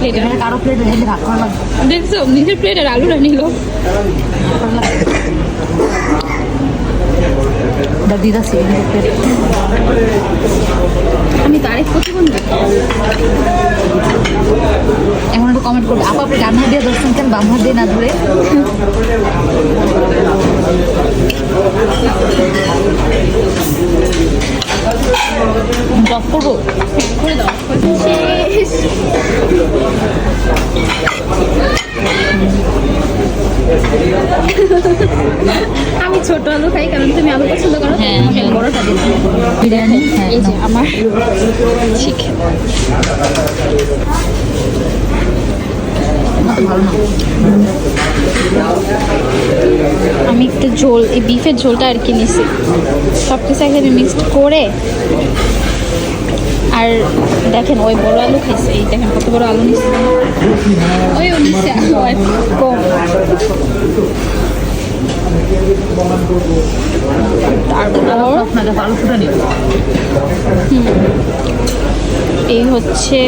Plate কারো plate রেখে ভাগ করা লাগবে। দেখছো নিজের প্লেট আর আলুটা নিল। দিদাসি প্লেট আমি তারিফ করতে বলবো। এমন একটা কমেন্ট করবে, আপা আপনি ডান হাত দিয়ে ধরছেন কেন, বাম হাত দিয়ে না ধরে? ড্রপ করবো করে দাও শেষ। আমি ছোট আলু খাই কারণ তুমি আলু পছন্দ করো। হ্যাঁ, তোমাকে আমি বড়টা দিচ্ছি। বিরিয়ানি। হ্যাঁ, এই যে আমার চিকেন। ভালো না। আমি একটু ঝোল, এই বিফের ঝোলটা আর কি নিছি, সব কিছু একসাথে মিক্সড করে। আর দেখেন ওই বড় আলু খাইছে, এই দেখেন কত বড় আলু নিচ্ছে। ওই নিচ্ছে আলু আর কম। তারপর আপনাকে ভালো ফুটা নিব। এই হচ্ছে